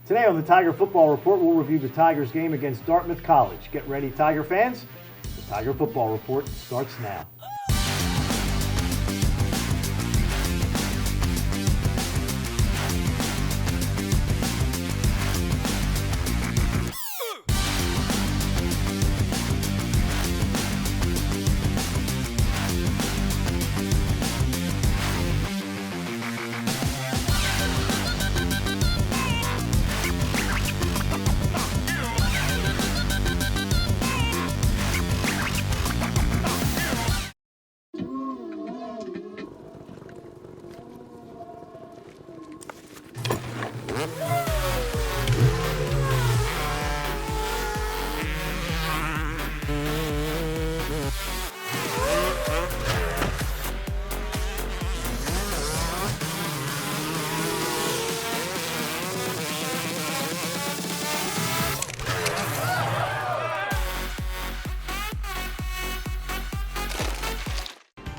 Today on the Tiger Football Report, we'll review the Tigers game against Dartmouth College. Get ready, Tiger fans. The Tiger Football Report starts now.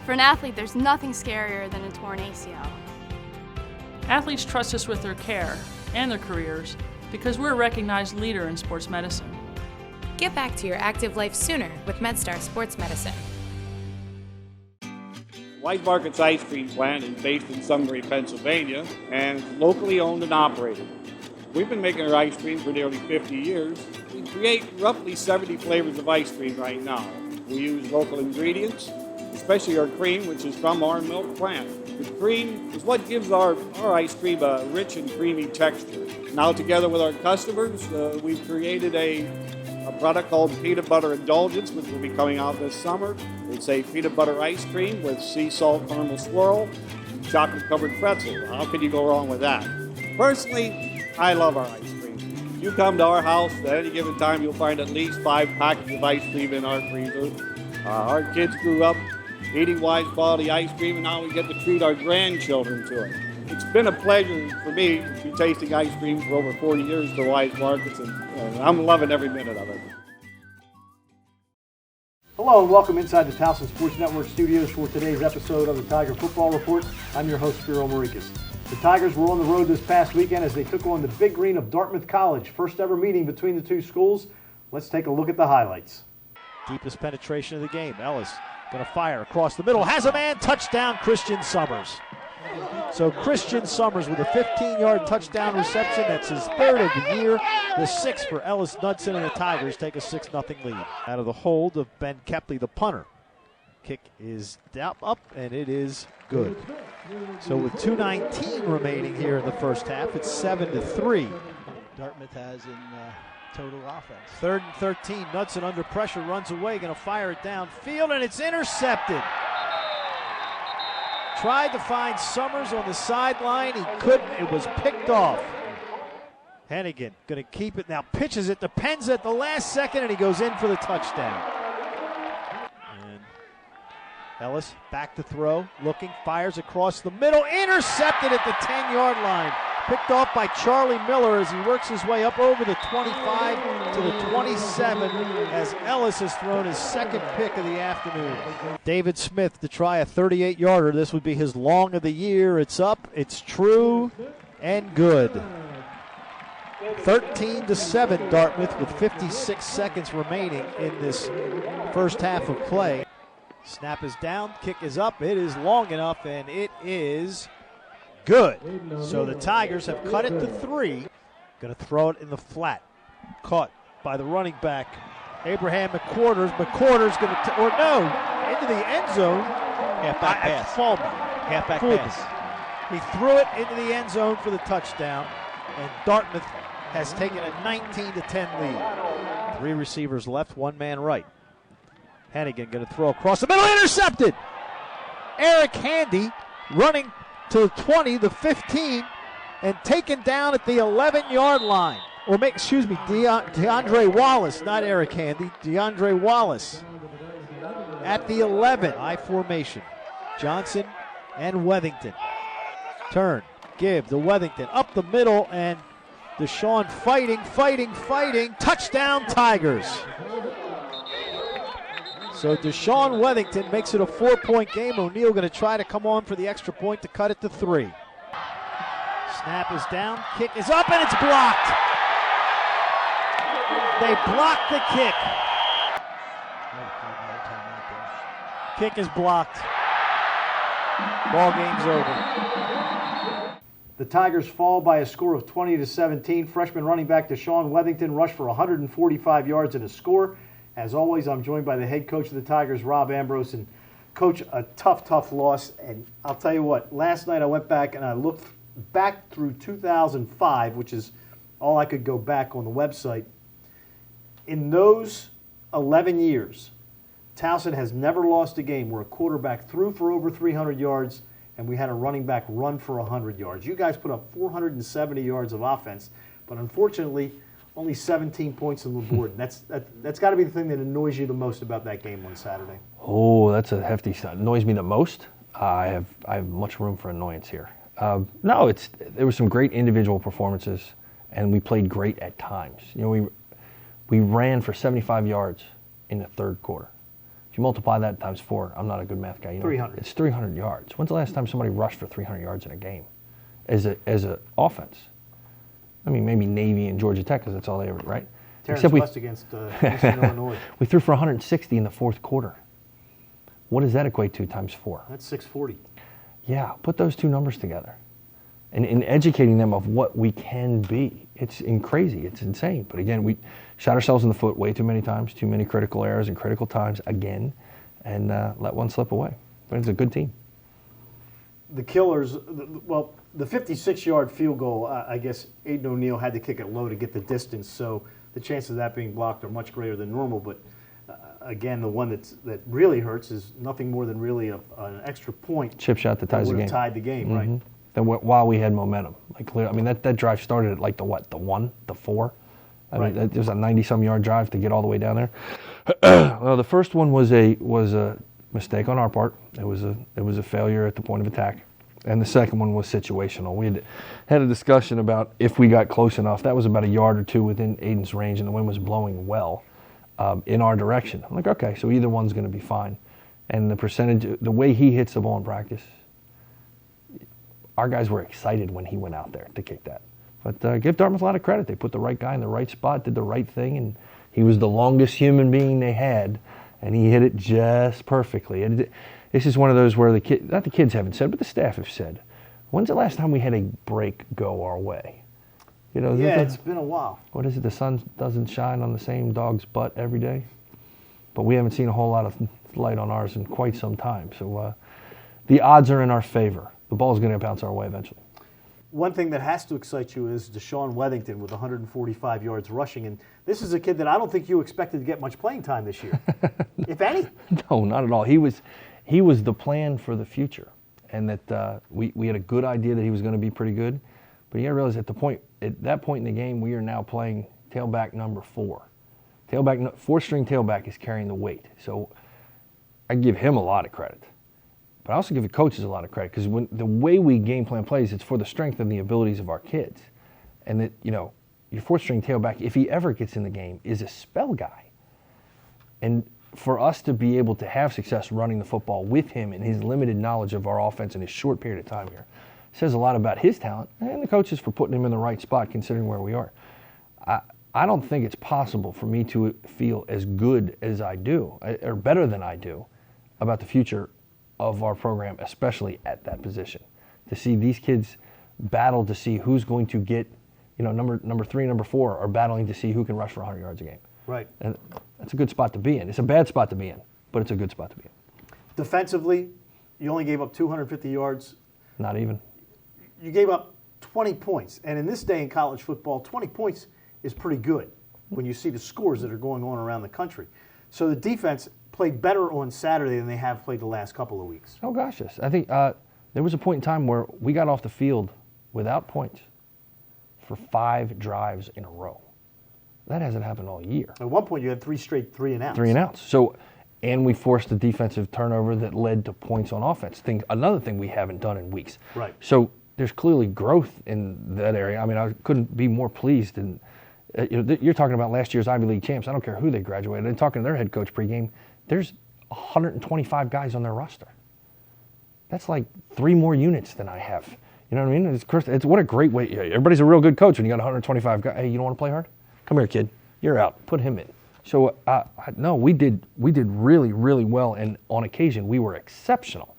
For an athlete, there's nothing scarier than a torn ACL. Athletes trust us with their care and their careers because we're a recognized leader in sports medicine. Get back to your active life sooner with MedStar Sports Medicine. Wise Markets Ice Cream Plant is based in Sunbury, Pennsylvania, and is locally owned and operated. We've been making our ice cream for nearly 50 years. We create roughly 70 flavors of ice cream right now. We use local ingredients, especially our cream, which is from our milk plant. The cream is what gives our ice cream a rich and creamy texture. Now, together with our customers, we've created a product called Peanut Butter Indulgence, which will be coming out this summer. It's a peanut butter ice cream with sea salt caramel swirl and chocolate-covered pretzel. How can you go wrong with that? Personally, I love our ice cream. If you come to our house at any given time, you'll find at least 5 packets of ice cream in our freezer. Our kids grew up eating Wise quality ice cream, and now we get to treat our grandchildren to it. It's been a pleasure for me to be tasting ice cream for over 40 years for Wise Markets, and I'm loving every minute of it. Hello and welcome inside the Towson Sports Network studios for today's episode of the Tiger Football Report. I'm your host, Spiro Morekas. The Tigers were on the road this past weekend as they took on the Big Green of Dartmouth College. First ever meeting between the two schools. Let's take a look at the highlights. Deepest penetration of the game. Ellis going to fire across the middle. Has a man. Touchdown, Christian Summers. So Christian Summers with a 15-yard touchdown reception. That's his third of the year. The 6th for Ellis Knudsen, and the Tigers take a 6-0 lead. Out of the hold of Ben Kepley, the punter. Kick is up, and it is good. So with 2:19 remaining here in the first half, it's 7-3. Dartmouth has in total offense. 3rd and 13. Knudsen under pressure, runs away, going to fire it downfield, and it's intercepted. Tried to find Summers on the sideline. He couldn't. It was picked off. Hennigan going to keep it now. Pitches it. Depends at the last second, and he goes in for the touchdown. And Ellis back to throw. Looking. Fires across the middle. Intercepted at the 10-yard line. Picked off by Charlie Miller as he works his way up over the 25 to the 27 as Ellis has thrown his second pick of the afternoon. David Smith to try a 38-yarder. This would be his long of the year. It's up, it's true, and good. 13-7 Dartmouth with 56 seconds remaining in this first half of play. Snap is down, kick is up, it is long enough, and it is good. So the Tigers have cut it to 3. Going to throw it in the flat. Caught by the running back, Abraham McQuarters. McQuarters going to, into the end zone. Halfback pass. Halfback pass. He threw it into the end zone for the touchdown, and Dartmouth has taken a 19-10 lead. 3 receivers left, 1 man right. Hennigan going to throw across the middle, intercepted! Eric Handy running to the 20, the 15, and taken down at the 11-yard line. DeAndre Wallace, not Eric Handy, DeAndre Wallace at the 11. I formation. Johnson and Wethington. Turn, give to Wethington, up the middle, and Deshaun fighting. Touchdown, Tigers. So Deshaun Wethington makes it a 4-point game. O'Neal going to try to come on for the extra point to cut it to 3. Snap is down, kick is up, and it's blocked. They blocked the kick. Kick is blocked. Ball game's over. The Tigers fall by a score of 20-17. Freshman running back Deshaun Wethington rushed for 145 yards and a score. As always, I'm joined by the head coach of the Tigers, Rob Ambrose. And Coach, a tough loss. And I'll tell you what, last night I went back and I looked back through 2005, which is all I could go back on the website. In those 11 years, Towson has never lost a game where a quarterback threw for over 300 yards and we had a running back run for 100 yards. You guys put up 470 yards of offense, but unfortunately, only 17 points on the board. That's got to be the thing that annoys you the most about that game on Saturday. Oh, that's a hefty stuff. Annoys me the most. I have much room for annoyance here. No, there were some great individual performances, and we played great at times. You know, we ran for 75 yards in the third quarter. If you multiply that times 4, I'm not a good math guy. You know, 300. It's 300 yards. When's the last time somebody rushed for 300 yards in a game as a offense? I mean, maybe Navy and Georgia Tech, because that's all they ever, right? Terrence West against Eastern Illinois. We threw for 160 in the fourth quarter. What does that equate to times 4? That's 640. Yeah, put those two numbers together. And in educating them of what we can be. It's crazy. It's insane. But again, we shot ourselves in the foot way too many times, too many critical errors and critical times again, and let one slip away. But it's a good team. The killers, well, the 56-yard field goal, I guess Aiden O'Neill had to kick it low to get the distance, so the chances of that being blocked are much greater than normal. But again, the one that really hurts is nothing more than really an extra point. Chip shot that ties the would game. have tied the game, right? Then while we had momentum, that drive started at like the 1, the 4. I mean, it was a 90-some yard drive to get all the way down there. Well, the first one was a mistake on our part. It was a failure at the point of attack, and the second one was situational. We had a discussion about if we got close enough. That was about a yard or two within Aiden's range, and the wind was blowing well in our direction. I'm like, okay, so either one's going to be fine. And the percentage, the way he hits the ball in practice, our guys were excited when he went out there to kick that. But give Dartmouth a lot of credit. They put the right guy in the right spot, did the right thing, and he was the longest human being they had, and he hit it just perfectly. And this is one of those where not the kids haven't said, but the staff have said, when's the last time we had a break go our way? You know, yeah, it's been a while. What is it? The sun doesn't shine on the same dog's butt every day. But we haven't seen a whole lot of light on ours in quite some time. So the odds are in our favor. The ball's going to bounce our way eventually. One thing that has to excite you is Deshaun Wethington with 145 yards rushing. And this is a kid that I don't think you expected to get much playing time this year, if any. No, not at all. He was the plan for the future. And that we had a good idea that he was going to be pretty good. But you got to realize at that point in the game, we are now playing tailback number 4. Fourth-string tailback is carrying the weight. So I give him a lot of credit. But I also give the coaches a lot of credit because the way we game plan plays, it's for the strength and the abilities of our kids. And that, you know, your fourth-string tailback, if he ever gets in the game, is a spell guy. And for us to be able to have success running the football with him and his limited knowledge of our offense in his short period of time here says a lot about his talent and the coaches for putting him in the right spot considering where we are. I don't think it's possible for me to feel as good as I do, or better than I do, about the future of our program, especially at that position. To see these kids battle to see who's going to get, you know, number 3, number 4 are battling to see who can rush for 100 yards a game. Right. And that's a good spot to be in. It's a bad spot to be in, but it's a good spot to be in. Defensively, you only gave up 250 yards. Not even. You gave up 20 points. And in this day in college football, 20 points is pretty good when you see the scores that are going on around the country. So the defense played better on Saturday than they have played the last couple of weeks. Oh, gosh, yes. I think there was a point in time where we got off the field without points for 5 drives in a row. That hasn't happened all year. At one point, you had 3 straight 3-and-outs. 3-and-outs. So, and we forced a defensive turnover that led to points on offense. Another thing we haven't done in weeks. Right. So there's clearly growth in that area. I mean, I couldn't be more pleased. And you're talking about last year's Ivy League champs. I don't care who they graduated. And talking to their head coach pregame, there's 125 guys on their roster. That's like 3 more units than I have. You know what I mean? It's what a great way. Everybody's a real good coach when you got 125 guys. Hey, you don't want to play hard? Come here, kid. You're out. Put him in. So no, we did really, really well, and on occasion we were exceptional.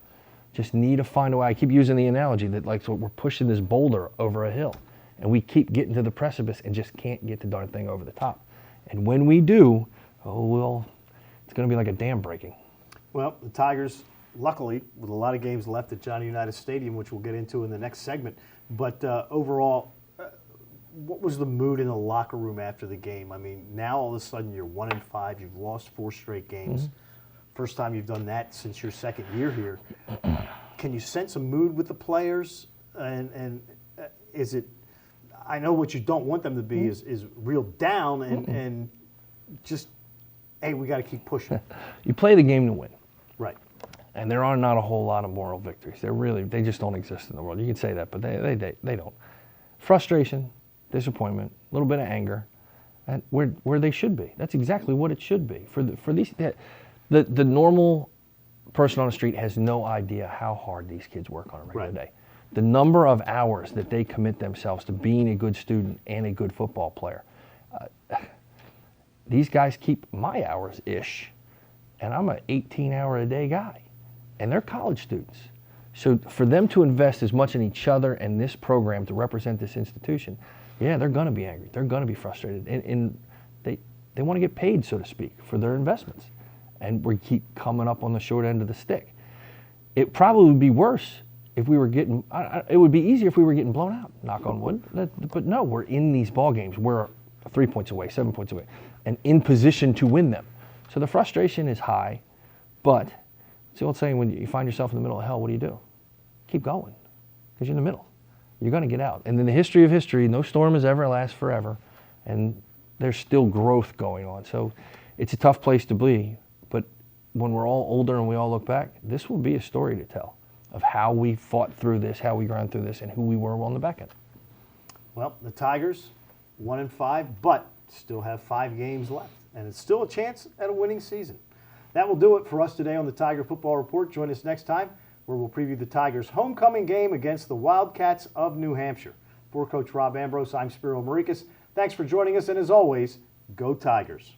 Just need to find a way. I keep using the analogy that so we're pushing this boulder over a hill, and we keep getting to the precipice and just can't get the darn thing over the top. And when we do, it's going to be like a dam breaking. Well, the Tigers, luckily, with a lot of games left at Johnny Unitas Stadium, which we'll get into in the next segment, but overall, what was the mood in the locker room after the game? I mean, now all of a sudden you're 1-5. You've lost 4 straight games. Mm-hmm. First time you've done that since your second year here. Can you sense a mood with the players? And is it? I know what you don't want them to be is real down and just, hey, we got to keep pushing. You play the game to win. Right. And there are not a whole lot of moral victories. They just don't exist in the world. You can say that, but they don't. Frustration, disappointment, a little bit of anger, and where they should be. That's exactly what it should be. For these, the normal person on the street has no idea how hard these kids work on a regular day. The number of hours that they commit themselves to being a good student and a good football player. These guys keep my hours-ish, and I'm an 18-hour-a-day guy, and they're college students. So for them to invest as much in each other and this program to represent this institution, yeah, they're going to be angry. They're going to be frustrated. And they want to get paid, so to speak, for their investments. And we keep coming up on the short end of the stick. It probably would be worse if we were getting, it would be easier if we were getting blown out, knock on wood. But no, we're in these ball games. We're 3 points away, 7 points away, and in position to win them. So the frustration is high, but it's the old saying, when you find yourself in the middle of hell, what do? Keep going, because you're in the middle. You're going to get out. And in the history of history, no storm has ever lasted forever, and there's still growth going on. So it's a tough place to be, but when we're all older and we all look back, this will be a story to tell of how we fought through this, how we ground through this, and who we were on the back end. Well, the Tigers, 1-5, but still have 5 games left, and it's still a chance at a winning season. That will do it for us today on the Tiger Football Report. Join us next time, where we'll preview the Tigers' homecoming game against the Wildcats of New Hampshire. For Coach Rob Ambrose, I'm Spiro Morekas. Thanks for joining us, and as always, go Tigers.